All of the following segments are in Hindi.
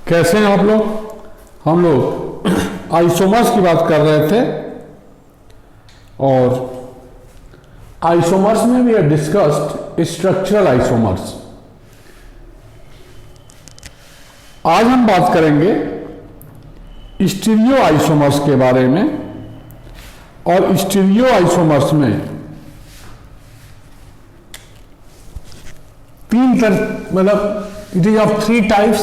कैसे हैं आप लोग? हम लोग आइसोमर्स की बात कर रहे थे और आइसोमर्स में we have discussed structural isomers. आज हम बात करेंगे स्टीरियो आइसोमर्स के बारे में। और स्टीरियो आइसोमर्स में तीन तरह, मतलब it is of three types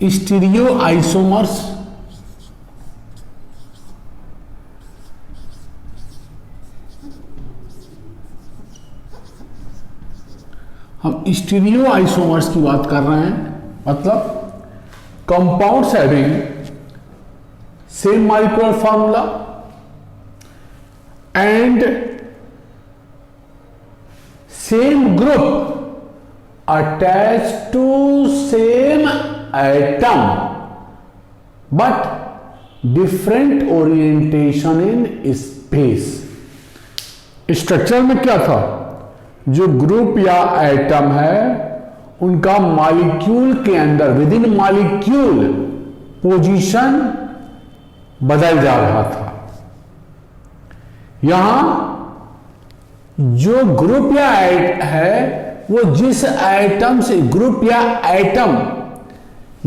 stereo isomers. हम स्टीरियो आइसोमर्स की बात कर रहे हैं, मतलब compounds having same molecular formula and same group attached to same atom but different orientation in space। Structure में क्या था? जो ग्रुप या एटम है उनका मॉलिक्यूल के अंदर विद इन मॉलिक्यूल पोजीशन बदल जा रहा था। यहां जो ग्रुप या है वो जिस एटम से, ग्रुप या एटम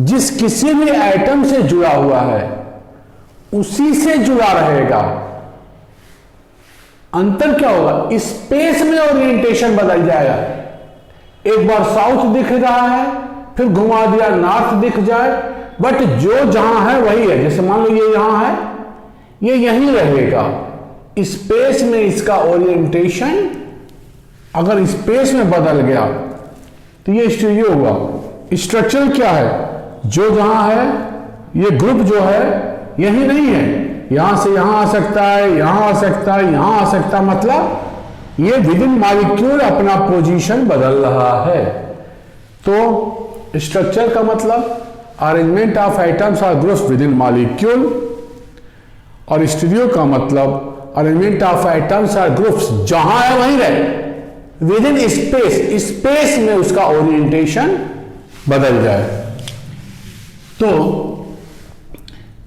जिस किसी भी एटम से जुड़ा हुआ है उसी से जुड़ा रहेगा। अंतर क्या होगा? स्पेस में ओरिएंटेशन बदल जाएगा। एक बार साउथ दिख रहा है, फिर घुमा दिया नॉर्थ दिख जाए, बट जो जहां है वही है। जैसे मान लो ये यहां है, ये यहीं रहेगा। स्पेस में इसका ओरिएंटेशन अगर स्पेस में बदल गया तो ये स्टीरियो हुआ। स्ट्रक्चर क्या है? जो जहां है, ये ग्रुप जो है यही नहीं है, यहां से यहां आ सकता है, यहां आ सकता है, यहां आ सकता है, मतलब ये विद इन मॉलिक्यूल अपना पोजीशन बदल रहा है। तो स्ट्रक्चर का मतलब अरेंजमेंट ऑफ एटम्स और ग्रुप्स विद इन मॉलिक्यूल, और स्टीरियो का मतलब अरेंजमेंट ऑफ एटम्स और ग्रुप्स जहां है वहीं रहे, विद इन स्पेस, स्पेस में उसका ओरिएंटेशन बदल जाए। तो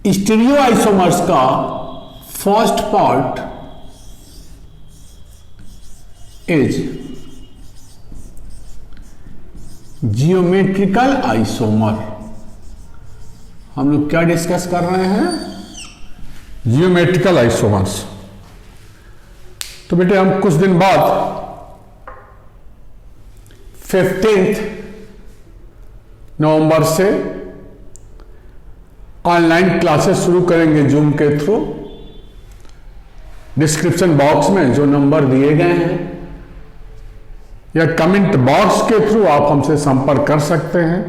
स्टीरियो आइसोमर्स का first part is geometrical isomer. हम लोग क्या डिस्कस कर रहे हैं? Geometrical isomers. तो बेटे हम कुछ दिन बाद 15 नवंबर से ऑनलाइन क्लासेस शुरू करेंगे जूम के थ्रू। डिस्क्रिप्शन बॉक्स में जो नंबर दिए गए हैं या कमेंट बॉक्स के थ्रू आप हमसे संपर्क कर सकते हैं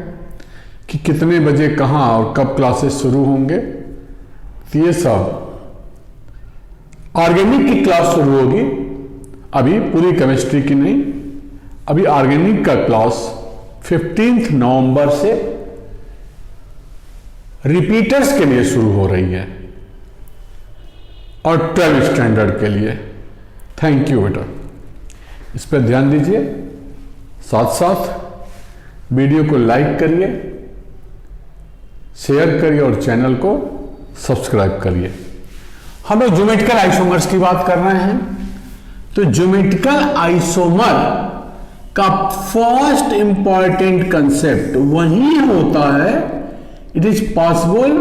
कि कितने बजे, कहां और कब क्लासेस शुरू होंगे। तो ये सब ऑर्गेनिक की क्लास शुरू होगी, अभी पूरी केमिस्ट्री की नहीं। अभी ऑर्गेनिक का क्लास 15 नवंबर से रिपीटर्स के लिए शुरू हो रही है और 12 स्टैंडर्ड के लिए। थैंक यू बेटा, इस पर ध्यान दीजिए। साथ साथ वीडियो को लाइक करिए, शेयर करिए और चैनल को सब्सक्राइब करिए। हम लोग ज्योमेट्रिकल आइसोमर्स की बात कर रहे हैं। तो ज्योमेट्रिकल आइसोमर का फर्स्ट इंपॉर्टेंट कंसेप्ट वही होता है, it is possible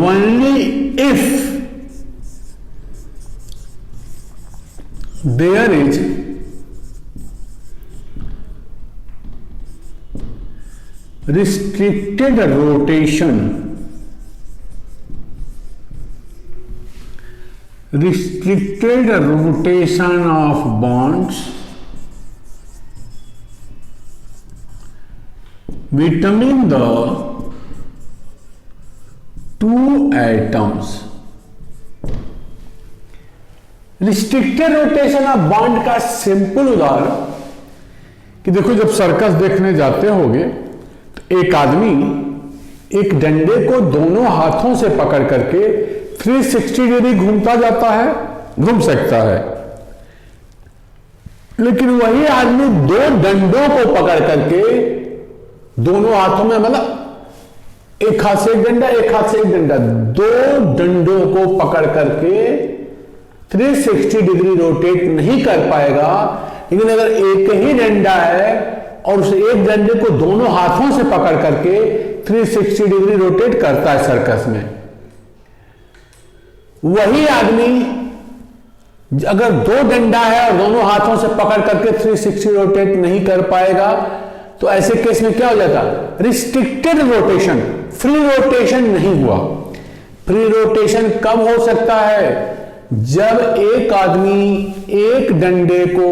only if there is restricted rotation of bonds between the two atoms। Restricted rotation of bond का सिंपल उदाहरण कि देखो, जब सर्कस देखने जाते होगे तो एक आदमी एक डंडे को दोनों हाथों से पकड़ करके 360 डिग्री घूमता जाता है, घूम सकता है। लेकिन वही आदमी दो डंडों को पकड़ करके दोनों हाथों में, मतलब एक हाथ से एक डंडा, एक हाथ से एक डंडा, दो डंडों को पकड़ करके 360 डिग्री रोटेट नहीं कर पाएगा। लेकिन अगर एक ही डंडा है और उस एक डंडे को दोनों हाथों से पकड़ करके 360 डिग्री रोटेट करता है सर्कस में, वही आदमी अगर दो डंडा है और दोनों हाथों से पकड़ करके 360 रोटेट नहीं कर पाएगा, तो ऐसे केस में क्या हो जाता? रिस्ट्रिक्टेड रोटेशन, फ्री रोटेशन नहीं हुआ। फ्री रोटेशन कब हो सकता है? जब एक आदमी एक डंडे को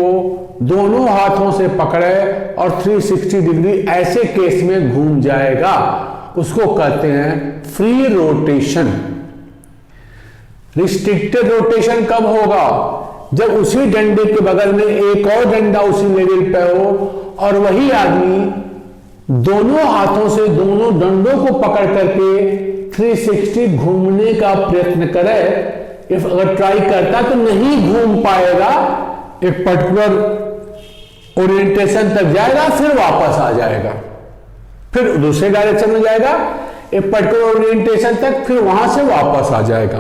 दोनों हाथों से पकड़े और 360 डिग्री ऐसे केस में घूम जाएगा, उसको कहते हैं फ्री रोटेशन। रिस्ट्रिक्टेड रोटेशन कब होगा? जब उसी डंडे के बगल में एक और डंडा उसी लेवल पे हो और वही आदमी दोनों हाथों से दोनों डंडों को पकड़ करके 360 घूमने का प्रयत्न करे। इफ अगर ट्राई करता तो नहीं घूम पाएगा, एक पर्टिकुलर ओरिएंटेशन तक जाएगा, फिर वापस आ जाएगा, फिर दूसरे डायरेक्शन में जाएगा, एक पर्टिकुलर ओरिएंटेशन तक, फिर वहां से वापस आ जाएगा।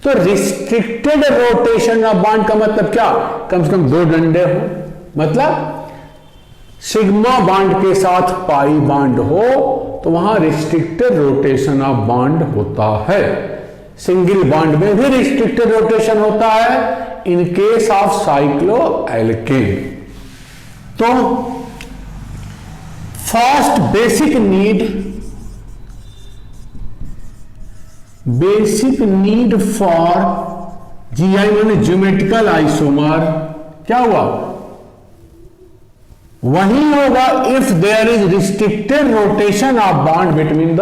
तो रिस्ट्रिक्टेड रोटेशन ऑफ बॉन्ड का मतलब क्या? कम से कम दो डंडे हो, मतलब सिग्मा बॉन्ड के साथ पाई बॉन्ड हो, तो वहां रिस्ट्रिक्टेड रोटेशन ऑफ बॉन्ड होता है। सिंगल बॉन्ड में भी रिस्ट्रिक्टेड रोटेशन होता है इन केस ऑफ साइक्लोएल्केन। तो first basic need for GI माने ज्योमेट्रिकल आइसोमर क्या हुआ? वही होगा if there is restricted rotation of bond between the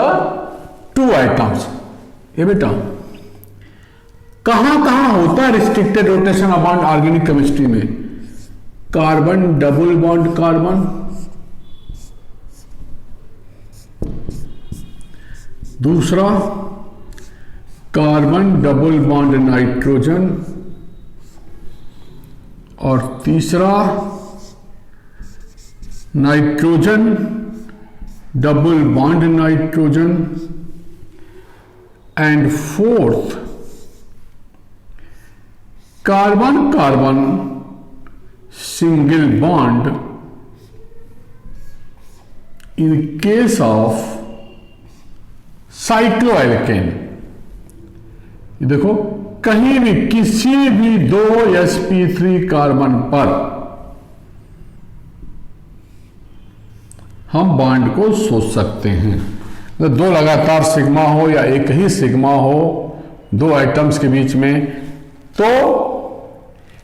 two atoms. ये बेटा कहां कहां होता है restricted rotation of bond organic chemistry में? कार्बन डबल बॉन्ड कार्बन, दूसरा कार्बन डबल बॉन्ड नाइट्रोजन, और तीसरा nitrogen double bond nitrogen, and fourth carbon carbon single bond in case of cycloalkane. देखो कहीं भी किसी भी दो sp3 कार्बन पर हम बॉन्ड को सोच सकते हैं। तो दो लगातार सिग्मा हो या एक ही सिग्मा हो दो आइटम्स के बीच में, तो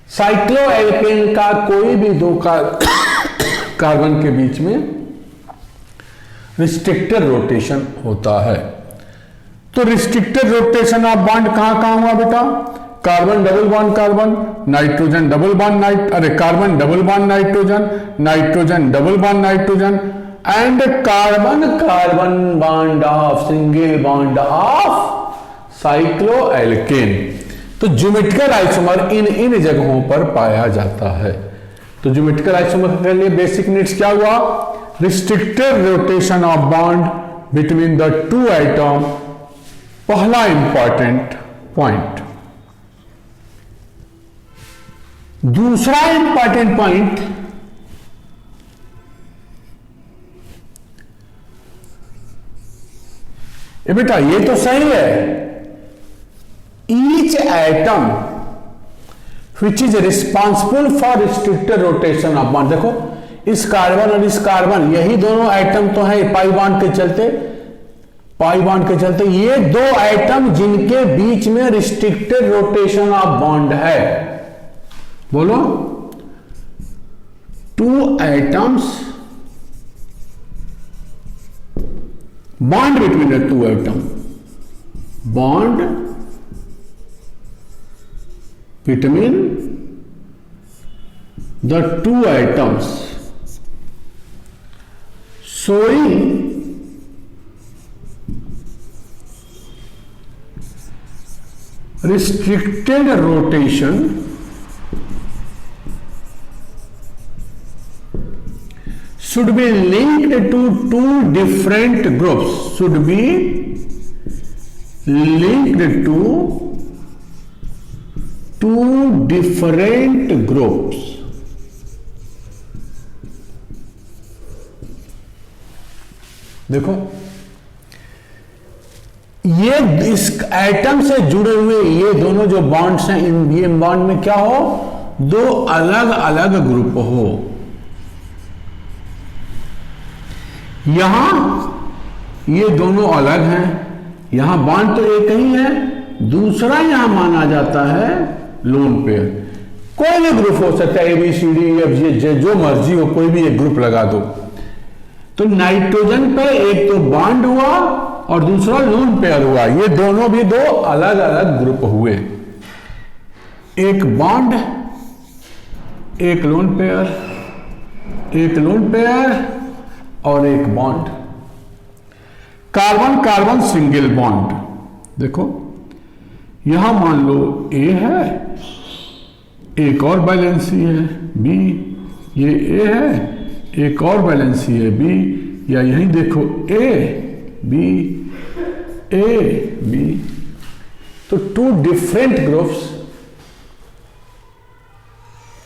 साइक्लोएल्केन का कोई भी दो कार्बन के बीच में रिस्ट्रिक्टेड रोटेशन होता है। तो रिस्ट्रिक्टेड रोटेशन ऑफ बॉन्ड कहां कहां हुआ बेटा? Carbon double bond carbon, nitrogen double bond carbon double bond nitrogen, nitrogen double bond nitrogen, and carbon carbon bond of single bond of cycloalkane. तो ज्योमेट्रिकल आइसोमर इन जगहों पर पाया जाता है। तो ज्योमेट्रिकल आइसोमर के लिए बेसिक नीड्स क्या हुआ? Restricted rotation of bond between the to item, पहला इंपॉर्टेंट पॉइंट। दूसरा इंपॉर्टेंट पॉइंट, ये बेटा ये तो सही है, each atom which is responsible for restricted rotation of bond. देखो इस कार्बन और इस कार्बन, यही दोनों एटम तो है पाई बॉन्ड के चलते, ये दो एटम जिनके बीच में रिस्ट्रिक्टेड रोटेशन ऑफ बॉन्ड है। बोलो, two atoms bond between the two atoms, bond between the two atoms showing restricted rotation should be linked to two different groups, should be linked to two different groups. देखो ये इस एटम से जुड़े हुए ये दोनों जो बॉन्ड्स हैं, इन ये बॉन्ड में क्या हो, दो अलग अलग ग्रुप हो। यहां ये दोनों अलग हैं, यहां बॉन्ड तो एक ही है, दूसरा यहां माना जाता है लोन पेयर। कोई भी ग्रुप हो सकता है, ABCD F जो मर्जी हो, कोई भी एक ग्रुप लगा दो। तो नाइट्रोजन पे एक तो बॉन्ड हुआ और दूसरा लोन पेयर हुआ, ये दोनों भी दो अलग अलग ग्रुप हुए। एक बॉन्ड, एक लोन पेयर, एक लोन पेयर और एक bond. Carbon carbon single bond. देखो यहां मान लो A है, एक और बैलेंसी है B, ये A है, एक और बैलेंसी है B, या यहीं देखो A B A B। तो टू डिफरेंट ग्रुप्स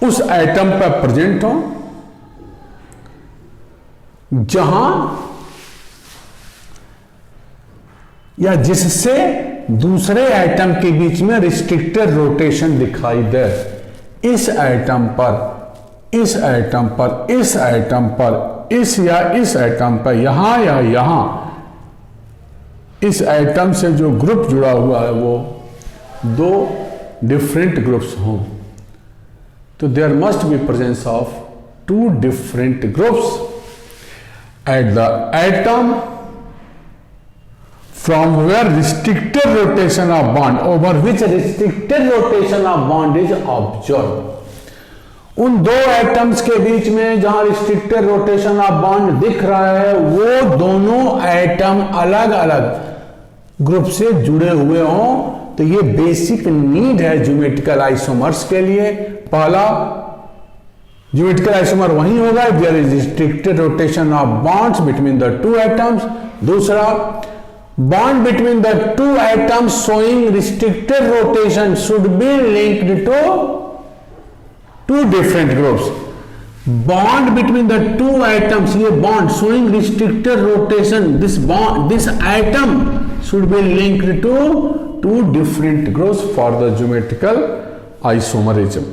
उस एटम पर प्रेजेंट हो जहां या जिससे दूसरे एटम के बीच में रिस्ट्रिक्टेड रोटेशन दिखाई दे। इस एटम पर, इस एटम पर, इस एटम पर, इस या इस एटम पर, यहां या यहां, इस एटम से जो ग्रुप जुड़ा हुआ है वो दो डिफरेंट ग्रुप्स हों, तो there must be presence of two different groups at the atom from where restricted rotation of bond, over which restricted rotation of bond is observed। उन दो एटम्स के बीच में जहां रिस्ट्रिक्टेड रोटेशन ऑफ बॉन्ड दिख रहा है, वो दोनों एटम अलग अलग ग्रुप से जुड़े हुए हों। तो ये बेसिक नीड है ज्योमेट्रिकल आइसोमर्स के लिए। पहला ज्योमेट्रिकल आइसोमर वही होगा if there is restricted rotation of bonds between the two atoms। दूसरा, bond between the two atoms showing restricted rotation should be linked to two different groups। bond between the two atoms, ये bond showing restricted rotation, this atom should be linked to two different groups for the geometrical isomerism।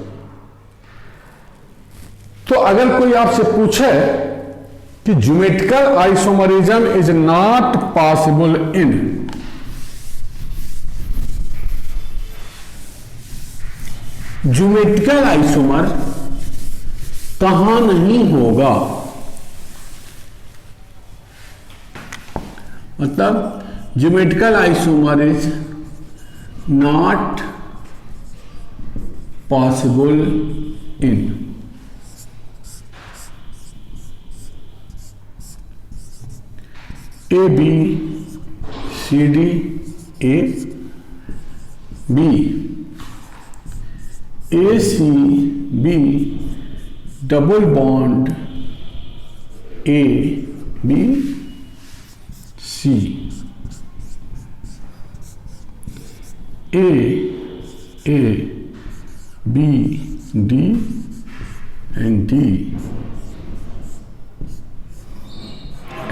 तो अगर कोई आपसे पूछे कि geometrical isomerism is not possible in, geometrical isomer कहां नहीं होगा, मतलब geometrical isomer is not possible in A B C D A B A C B double bond A B C A B D and D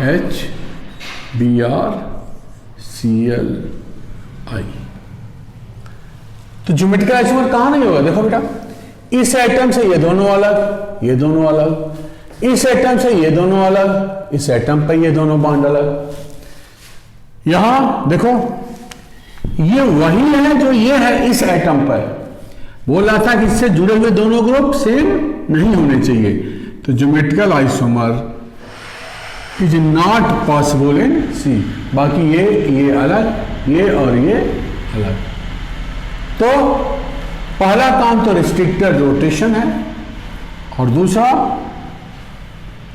H BrCl I। तो ज्योमेट्रिकल आइसोमर कहां नहीं होगा? देखो बेटा, इस एटम से ये दोनों अलग, ये दोनों अलग, इस एटम से ये दोनों अलग, इस एटम पर ये दोनों बॉन्ड अलग। यहां देखो ये वही है जो ये है इस एटम पर। बोल रहा था कि इससे जुड़े हुए दोनों ग्रुप सेम नहीं होने चाहिए। तो geometrical isomer is not possible in C. बाकी ये अलग, ये और ये अलग। तो पहला काम तो रिस्ट्रिक्टेड रोटेशन है, और दूसरा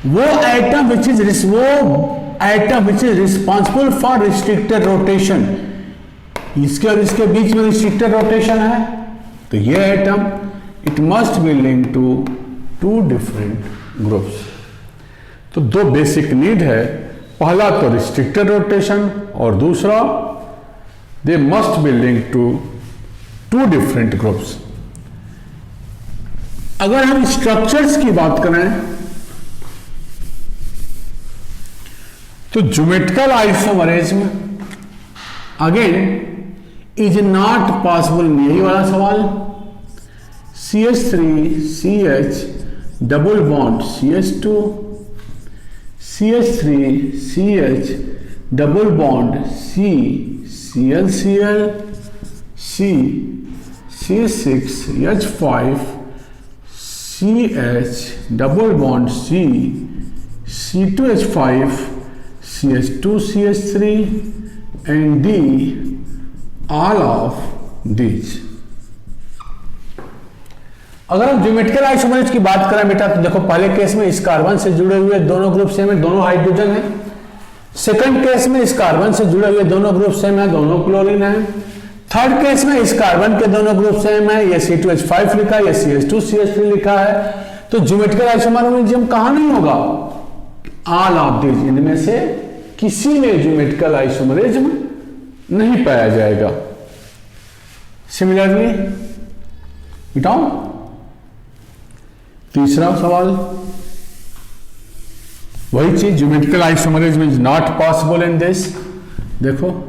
वो atom which is responsible for restricted rotation, इसके और इसके बीच में रिस्ट्रिक्टेड रोटेशन है, तो ये atom it must be linked to two different groups. तो तो दो बेसिक नीड है, पहला तो रिस्ट्रिक्टेड रोटेशन और दूसरा they must be link to two different groups. अगर हम स्ट्रक्चर्स की बात करें तो geometrical isomerism again is not possible. यही वाला सवाल, CH3CH double bond CH2, CH3CH double bond CClCl, C6H5 CH double bond C2H5 CH2CH3 and D all of these। अगर हम ज्योमेट्रिकल आइसोमरेज की बात करें बेटा तो देखो पहले केस में इस कार्बन से जुड़े हुए दोनों ग्रुप सेम है, दोनों हाइड्रोजन है। सेकंड केस में इस कार्बन से जुड़े हुए दोनों ग्रुप सेम है, दोनों क्लोरीन है। थर्ड केस में इस कार्बन के दोनों ग्रुप सेम है, ये C2H5 लिखा है, ये CH2CH3 लिखा है। तो ज्योमेट्रिकल आइसोमरिज्म कहां नहीं होगा? ऑल ऑफ दीज, इनमें से किसी में ज्योमेट्रिकल आइसोमरिज्म नहीं पाया जाएगा। सिमिलरली बताओ तीसरा सवाल, वही चीज, geometrical isomerism is not possible in this. देखो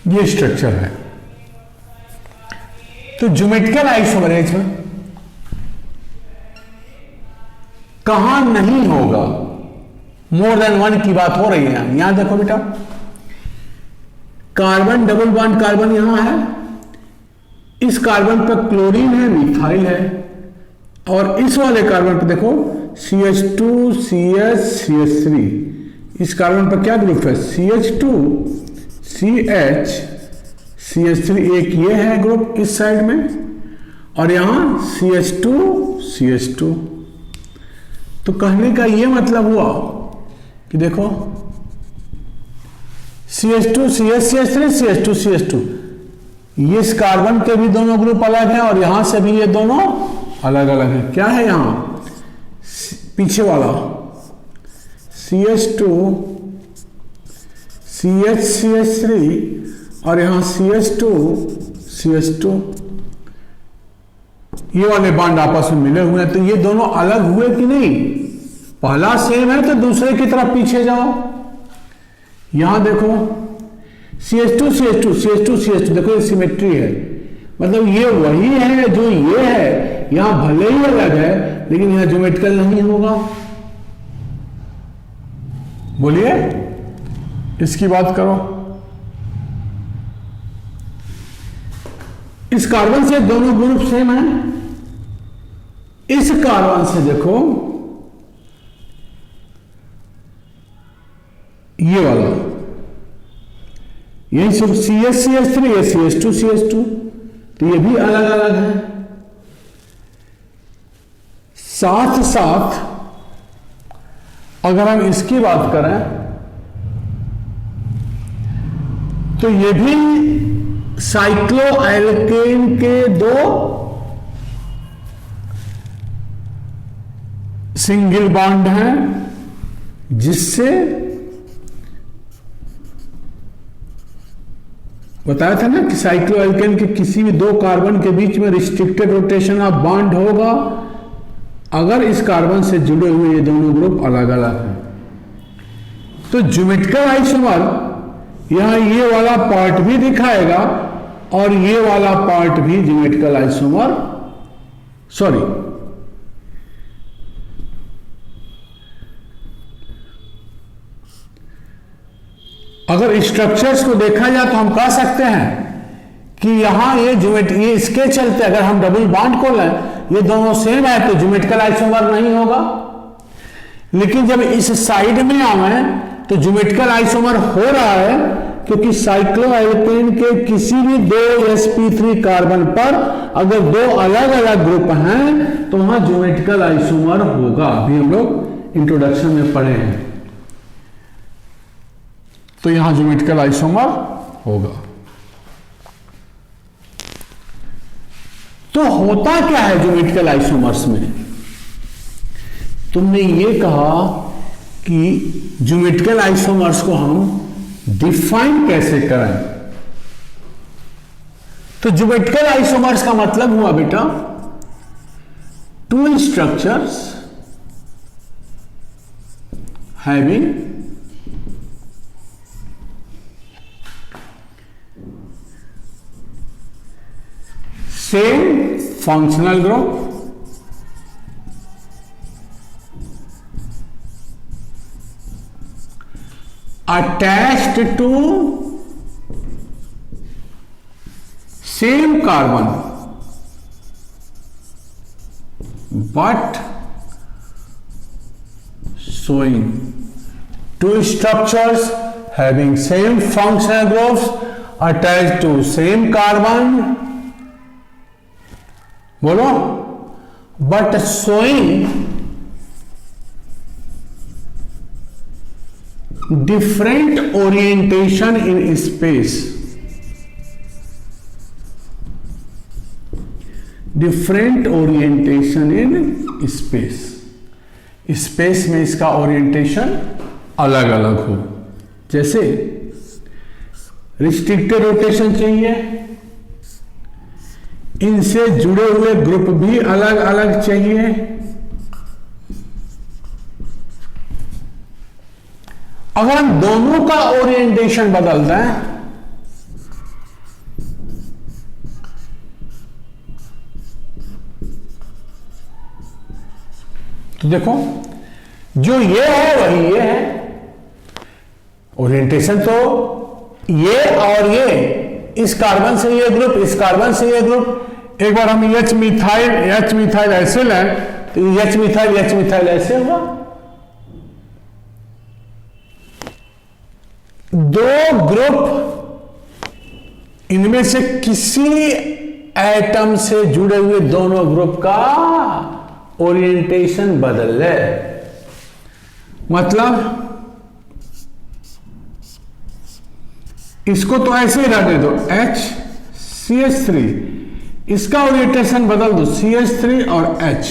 ये स्ट्रक्चर है। तो ज्योमेट्रिकल आइसोमरिज्म कहां नहीं होगा? मोर देन वन की बात हो रही है। यहां देखो बेटा, कार्बन डबल बॉन्ड कार्बन यहां है, इस कार्बन पर क्लोरीन है, मिथाइल है, और इस वाले कार्बन पर देखो CH2CH CH3, इस कार्बन पर क्या ग्रुप है? CH2 CH CH3, एक ये है ग्रुप इस साइड में, और यहां CH2 CH2। तो कहने का ये मतलब हुआ कि देखो CH2 CH CH3 CH2 CH2, ये इस कार्बन के भी दोनों ग्रुप अलग हैं और यहां से भी ये दोनों अलग अलग हैं। क्या है यहां पीछे वाला CH2 CH CH3 और यहां CH2 CH2, ये वाले बॉन्ड आपस में मिले हुए हैं। तो ये दोनों अलग हुए कि नहीं? पहला सेम है तो दूसरे की तरफ पीछे जाओ। यहां देखो CH2 CH2 CH2 CH2, देखो ये सिमेट्री है, मतलब ये वही है जो ये है। यहां भले ही अलग है लेकिन यहां ज्योमेट्रिकल नहीं होगा। बोलिए, इसकी बात करो। इस कार्बन से दोनों ग्रुप सेम है, इस कार्बन से देखो ये वाला, यही सब CH CH3, ये CH2 CH2, तो ये भी अलग अलग है। साथ साथ अगर हम इसकी बात करें तो ये भी साइक्लोएल्केन के दो सिंगल बॉन्ड हैं, जिससे बताया था ना कि साइक्लोएल्केन के किसी भी दो कार्बन के बीच में रिस्ट्रिक्टेड रोटेशन ऑफ बॉन्ड होगा अगर इस कार्बन से जुड़े हुए ये दोनों ग्रुप अलग अलग हैं तो ज्योमेट्रिकल आइसोमर यहां ये वाला पार्ट भी दिखाएगा और ये वाला पार्ट भी ज्योमेट्रिकल आइसोमर सॉरी अगर स्ट्रक्चर्स को देखा जाए तो हम कह सकते हैं कि यहां ये इसके चलते अगर हम डबल बॉन्ड को लें ये दोनों सेम है तो ज्योमेट्रिकल आइसोमर नहीं होगा, लेकिन जब इस साइड में आवे तो ज्योमेट्रिकल आइसोमर हो रहा है क्योंकि साइक्लोएल्केन के किसी भी दो sp3 कार्बन पर अगर दो अलग अलग ग्रुप हैं तो वहां ज्योमेट्रिकल आइसोमर होगा। अभी हम लोग इंट्रोडक्शन में पढ़े हैं, तो यहां ज्योमेट्रिकल आइसोमर होगा। तो होता क्या है ज्योमेट्रिकल आइसोमर्स में? तुमने ये कहा कि ज्योमेट्रिकल आइसोमर्स को हम डिफाइन कैसे करें, तो ज्योमेट्रिकल आइसोमर्स का मतलब हुआ बेटा two structures having same functional group attached to same carbon but showing two structures having same functional groups attached to same carbon बोलो but showing different orientation in space, different orientation in space, space में इसका ओरिएंटेशन अलग अलग हो। जैसे रिस्ट्रिक्टेड रोटेशन चाहिए, इनसे जुड़े हुए ग्रुप भी अलग अलग चाहिए, अगर हम दोनों का ओरिएंटेशन बदल दें तो देखो जो ये है वही ये है, ओरिएंटेशन तो ये और ये, इस कार्बन से ये ग्रुप, इस कार्बन से ये ग्रुप। एक बार हम H मिथाइल ऐसे लें तो H मिथाइल ऐसे हुआ। दो ग्रुप, इनमें से किसी एटम से जुड़े हुए दोनों ग्रुप का ओरिएंटेशन बदल ले, मतलब इसको तो ऐसे ही रहने दो HCH3, इसका ओरिएंटेशन बदल दो CH3 और H,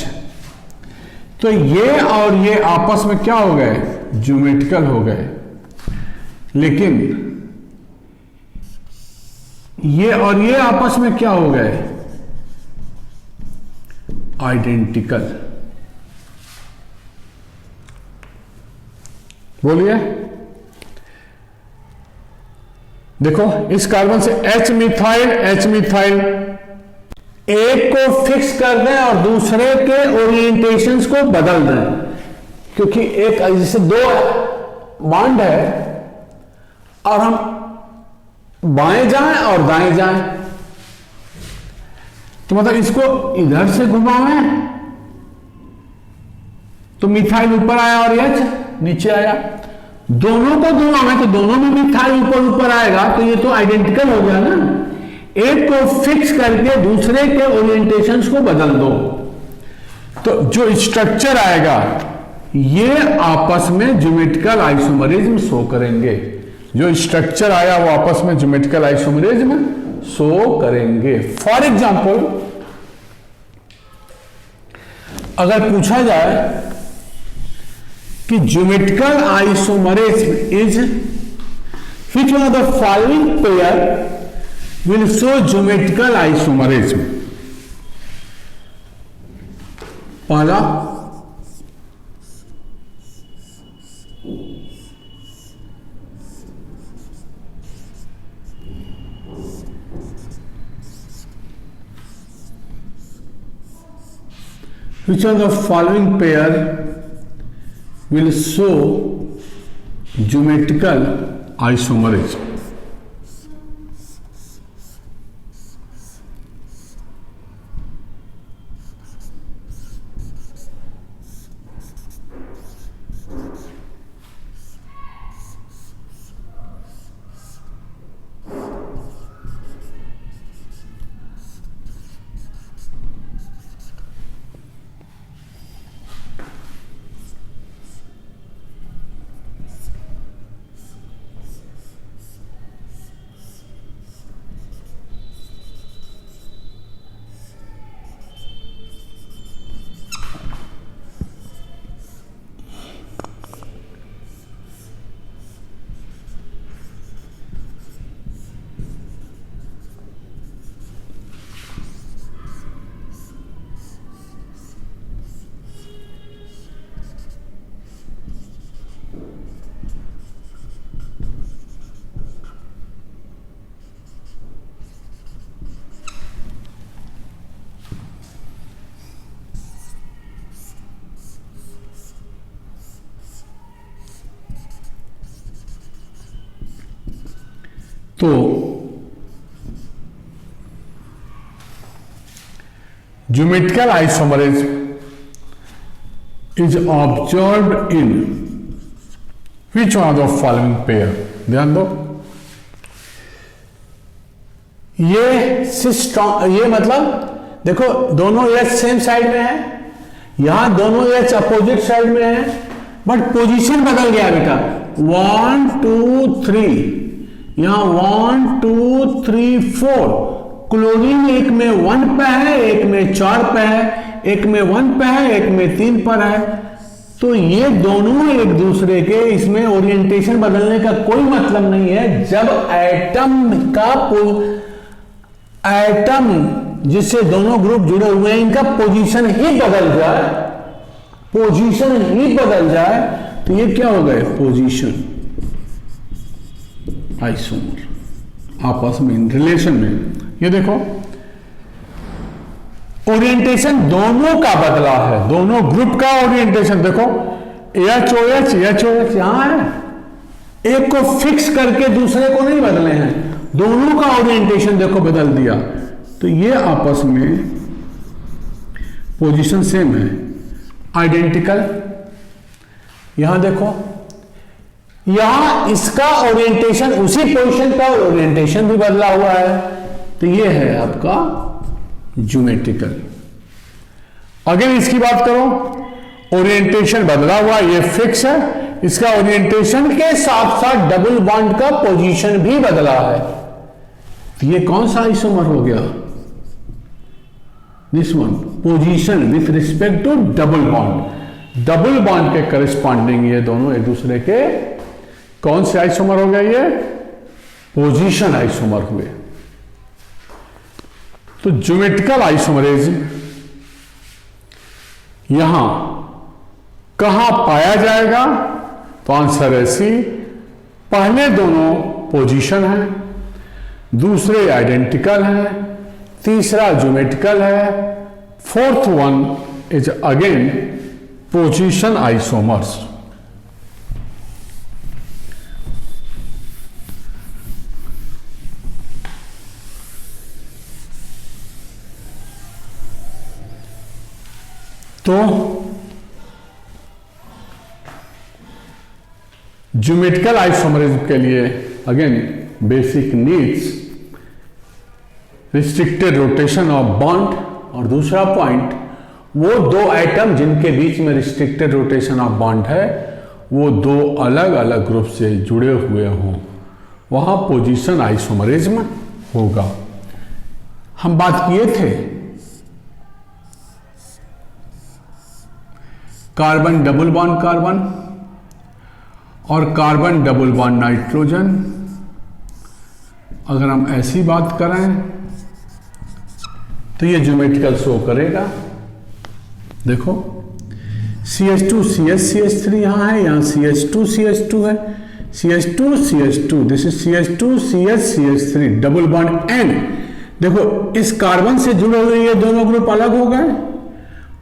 तो ये और ये आपस में क्या हो गए? ज्योमेट्रिकल हो गए। लेकिन ये और ये आपस में क्या हो गए? आइडेंटिकल। बोलिए, देखो इस कार्बन से H मिथाइल एक को फिक्स कर दें और दूसरे के ओरिएंटेशंस को बदल दें, क्योंकि एक जैसे दो बॉन्ड है और हम बाएं जाएं और दाएं जाएं, तो मतलब इसको इधर से घुमावें तो मिथाइल ऊपर आया और H नीचे आया, दोनों को घुमावें तो दोनों में मिथाइल ऊपर आएगा, तो ये तो आइडेंटिकल हो गया ना। एक को फिक्स करके दूसरे के ओरिएंटेशंस को बदल दो, तो जो स्ट्रक्चर आएगा ये आपस में ज्योमेट्रिकल आइसोमरिज्म शो करेंगे। जो स्ट्रक्चर आया वो आपस में ज्योमेट्रिकल आइसोमरिज्म शो करेंगे। फॉर एग्जाम्पल, अगर पूछा जाए कि geometrical isomerism is which one of the following pair will show geometrical isomerism। पहला Which of the following pair will show geometrical isomerism? तो geometrical isomerism is observed in which one of the following pair? ध्यान दो, ये मतलब देखो दोनों एच सेम साइड में है, यहां दोनों एच अपोजिट साइड में है, बट पोजीशन बदल गया बेटा। 1 2 3, यहां 1 2 3 4, क्लोरीन एक में 1 पे है, एक में 4 पे है, एक में 1 पे है, एक में 3 पर है। तो ये दोनों एक दूसरे के, इसमें ओरिएंटेशन बदलने का कोई मतलब नहीं है। जब एटम जिससे दोनों ग्रुप जुड़े हुए हैं इनका पोजीशन ही बदल जाए, तो ये क्या हो गए? पोजीशन आइसोमर, आपस में रिलेशन में। ये देखो ओरिएंटेशन दोनों का बदला है, दोनों ग्रुप का ओरिएंटेशन देखो, एच ओ एच यहां है, एक को फिक्स करके दूसरे को नहीं बदले हैं, दोनों का ओरिएंटेशन देखो बदल दिया। तो ये आपस में पोजीशन सेम है, आइडेंटिकल। यहां देखो, यहां इसका ओरिएंटेशन उसी पोजीशन का ओरिएंटेशन भी बदला हुआ है, तो ये है आपका ज्योमेट्रिकल। अगर इसकी बात करो, ओरिएंटेशन बदला हुआ, ये फिक्स है, इसका ओरिएंटेशन के साथ साथ डबल बॉन्ड का पोजीशन भी बदला है, तो ये कौन सा आइसोमर हो गया? This one, position with respect to double bond. Double bond के करस्पॉन्डिंग ये दोनों एक दूसरे के कौन से आइसोमर हो गए? ये पोजीशन आइसोमर हुए। तो ज्योमेट्रिकल आइसोमरिज्म यहां कहां पाया जाएगा? तो आंसर है सी। पहले दोनों पोजीशन है, दूसरे आइडेंटिकल है, तीसरा ज्योमेट्रिकल है, fourth one is again position isomers. तो ज्योमेट्रिकल आइसोमरिज्म के लिए again basic needs restricted rotation of bond, और दूसरा पॉइंट वो दो एटम जिनके बीच में रिस्ट्रिक्टेड रोटेशन ऑफ बॉन्ड है वो दो अलग अलग ग्रुप से जुड़े हुए हों, वहां पोजीशन आइसोमरिज्म होगा। हम बात किए थे कार्बन डबल बॉन्ड कार्बन और कार्बन डबल बॉन्ड नाइट्रोजन। अगर हम ऐसी बात करें तो ये ज्योमेट्रिकल शो करेगा। देखो CH2 CH3 यहां है, यहां CH2 CH2 है, CH2 CH2, this is CH2 CH3 double bond N। देखो इस कार्बन से जुड़े हुए ये दोनों ग्रुप अलग हो गए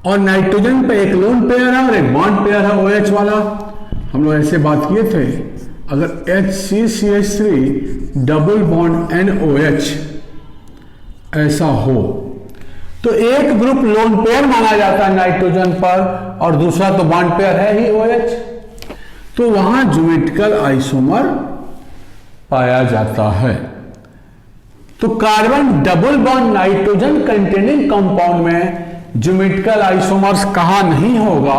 और नाइट्रोजन पे एक लोन पेयर है और एक बॉन्ड पेयर है OH वाला। हम लोग ऐसे बात किए थे, अगर HCCH3 डबल बॉन्ड NOH ऐसा हो तो एक ग्रुप लोन पेयर माना जाता है नाइट्रोजन पर और दूसरा तो बॉन्ड पेयर है ही OH, तो वहां ज्योमेट्रिकल आइसोमर पाया जाता है। तो carbon double bond nitrogen containing compound में ज्योमेट्रिकल आइसोमर्स कहां नहीं होगा?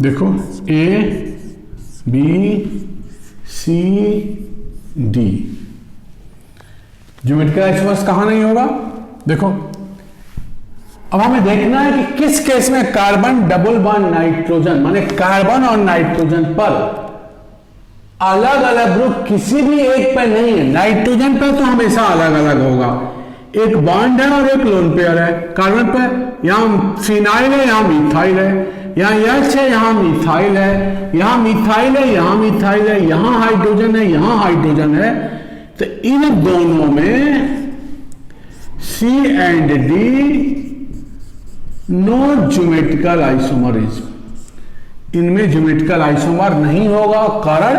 देखो A B C D geometrical isomers कहां नहीं होगा? देखो अब हमें देखना है कि किस केस में कार्बन डबल बॉन्ड नाइट्रोजन माने कार्बन और नाइट्रोजन पर अलग अलग ग्रुप किसी भी एक पर नहीं है। नाइट्रोजन पर तो हमेशा अलग अलग होगा, एक बॉन्ड है और एक लोन पेयर है। कार्बन पर यहां फिनाइल है, यहां मिथाइल है, यहां H है, यहां मिथाइल है, यहां मिथाइल है, यहां मिथाइल है, यहां हाइड्रोजन है, यहां हाइड्रोजन है। तो इन दोनों में C and D no geometrical isomerism, इनमें ज्योमेट्रिकल आइसोमर नहीं होगा। कारण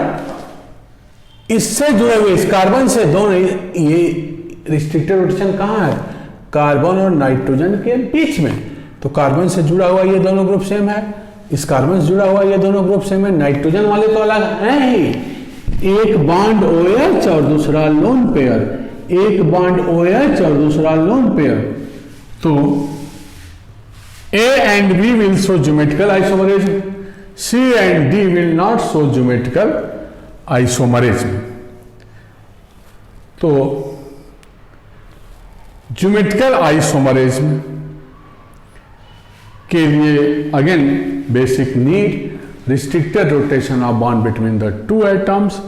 इससे जुड़े हुए इस कार्बन से दोनों, ये रिस्ट्रिक्टेड रोटेशन कहां है? कार्बन और नाइट्रोजन के बीच में। तो कार्बन से जुड़ा हुआ ये दोनों ग्रुप सेम है, इस कार्बन से जुड़ा हुआ ये दोनों ग्रुप सेम है। नाइट्रोजन वाले तो अलग हैं ही, एक बॉन्ड OH और दूसरा लोन पेयर, एक बॉन्ड OH और दूसरा लोन पेयर। तो A and B will show geometrical isomerism, C and D will not show geometrical isomerism। तो ज्योमेट्रिकल आइसोमरिज्म के लिए again basic need restricted rotation of bond between the two atoms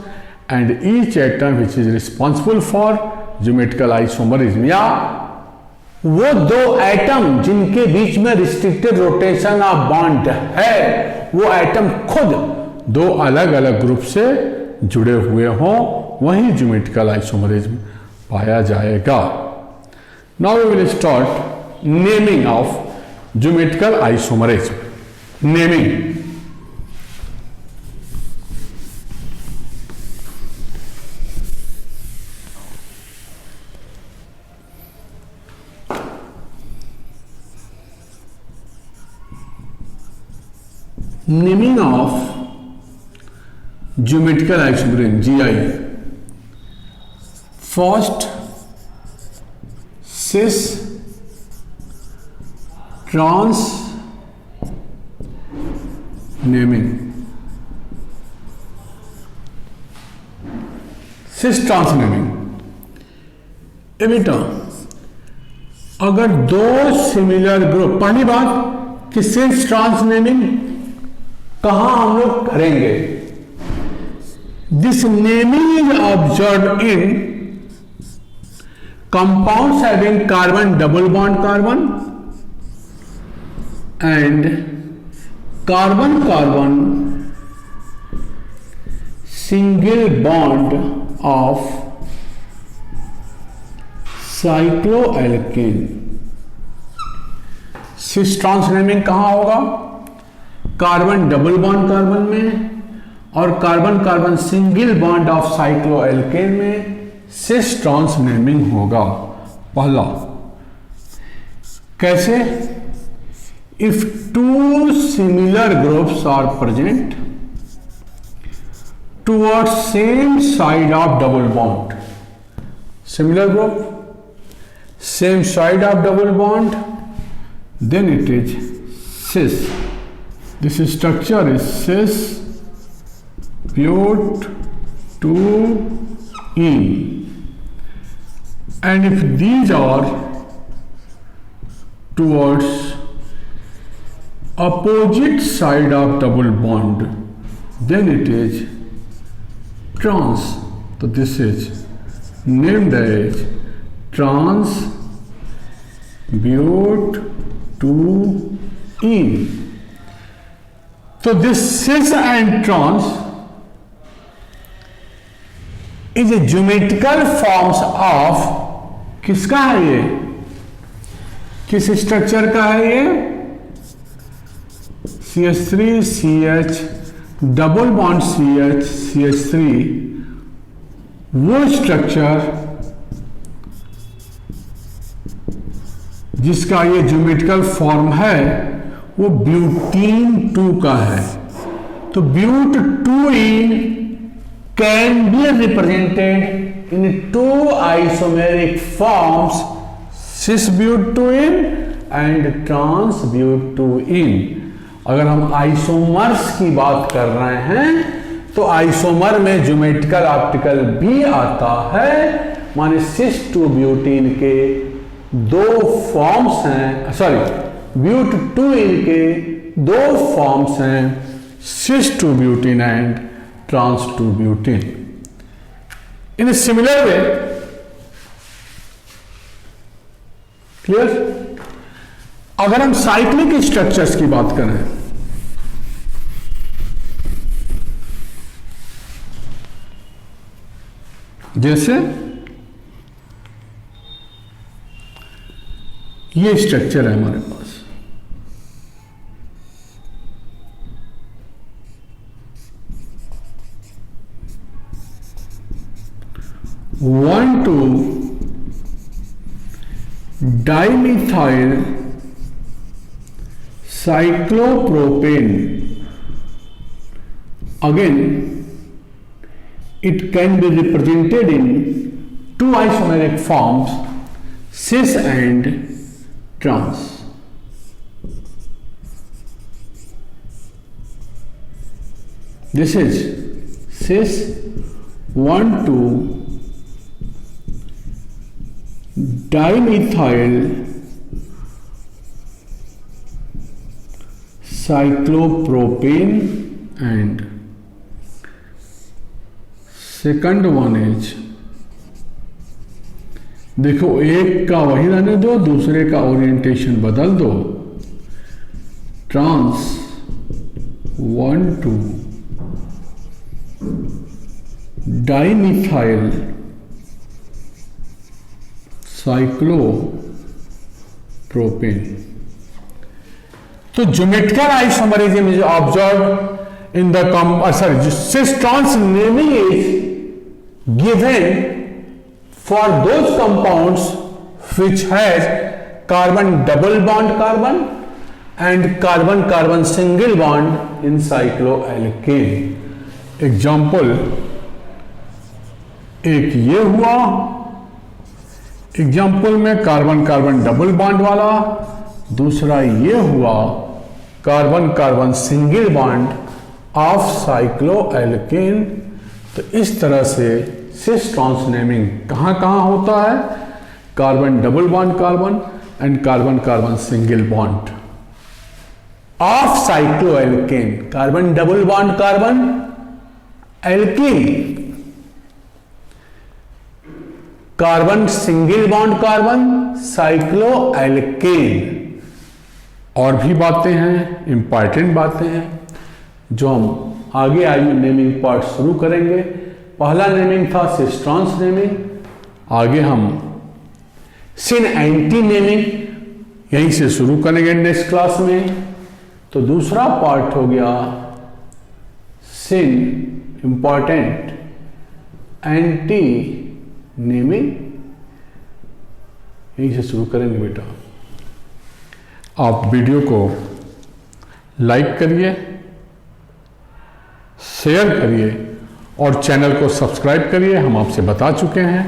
and each atom which is responsible for geometrical isomerism, या वो दो एटम जिनके बीच में रिस्ट्रिक्टेड रोटेशन ऑफ बॉन्ड है वो एटम खुद दो अलग अलग ग्रुप से जुड़े हुए हों, वही ज्योमेट्रिकल आइसोमरिज्म पाया जाएगा। Now we will start naming of geometrical isomerism. Naming, naming of geometrical isomerism GI. First, cis trans naming, cis trans naming। ए बेटा, अगर दो सिमिलर ग्रुप, पहली बात कि सिस ट्रांस नेमिंग कहां हम लोग करेंगे? This naming is observe in compounds having carbon double bond carbon and carbon carbon single bond of cycloalkane. Cis trans naming कहां होगा? कार्बन डबल बॉन्ड कार्बन में और carbon carbon single bond of cycloalkane में सिस ट्रांस नेमिंग होगा। पहला कैसे? If two similar groups are present towards same side of double bond, similar group same side of double bond, then it is cis. This structure is cis but 2-ene, and if these are towards opposite side of double bond, then it is trans. So this is named as trans-butene. So this cis and trans is a geometrical forms of, किसका है ये, किस स्ट्रक्चर का है ये, CH3CH डबल बॉन्ड CH3, वो स्ट्रक्चर जिसका ये ज्योमेट्रिकल फॉर्म है वो ब्यूटीन 2 का है। तो ब्यूट 2इन can be represented in 2 isomeric forms, cis butene and trans butene. अगर हम आइसोमर्स की बात कर रहे हैं तो आइसोमर में ज्योमेट्रिकल ऑप्टिकल भी आता है, माने सिस 2 ब्यूटीन के 2 फॉर्म्स हैं, सॉरी ब्यूट 2इन के 2 फॉर्म्स हैं, cis 2 butene and trans 2 butene. In similar way, clear? अगर हम साइक्लिक स्ट्रक्चर्स की बात करें, जैसे ये स्ट्रक्चर है हमारे पास, one two dimethyl cyclopropane. Again, it can be represented in 2 isomeric forms, cis and trans. This is cis 1,2 dimethyl cyclopropane and second one is, देखो एक का वही रहने दो, दूसरे का ओरिएंटेशन बदल दो, ट्रांस 1,2 डाइमिथाइल साइक्लोप्रोपेन। तो geometrical isomerism is observe in the cis trans naming is given for those compounds which has carbon double bond carbon and carbon carbon single bond in cycloalkane. Example एक ये हुआ, एग्जाम्पल में कार्बन कार्बन डबल बॉन्ड वाला, दूसरा ये हुआ carbon carbon single bond of cycloalkane. तो इस तरह से सिस ट्रांस नेमिंग कहाँ कहाँ होता है, carbon double bond carbon and carbon carbon single bond of cycloalkane, carbon double bond carbon alkene, carbon single bond carbon cycloalkane. और भी बातें हैं, इंपॉर्टेंट बातें हैं जो हम आगे नेमिंग पार्ट शुरू करेंगे। पहला नेमिंग था सिस ट्रांस नेमिंग, आगे हम सिन एंटी नेमिंग यहीं से शुरू करेंगे नेक्स्ट क्लास में। तो दूसरा पार्ट हो गया सिन इंपॉर्टेंट एंटी नेमिंग, यहीं से शुरू करेंगे बेटा। आप वीडियो को लाइक करिए, शेयर करिए और चैनल को सब्सक्राइब करिए। हम आपसे बता चुके हैं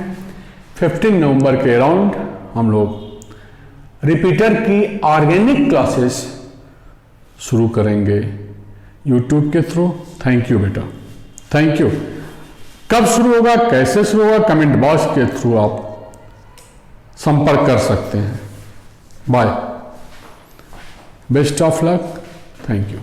15 नवंबर के अराउंड हम लोग रिपीटर की ऑर्गेनिक क्लासेस शुरू करेंगे यूट्यूब के थ्रू। थैंक यू बेटा, थैंक यू। कब शुरू होगा, कैसे शुरू होगा, कमेंट बॉक्स के थ्रू आप संपर्क कर सकते हैं। Bye. Best of luck, thank you.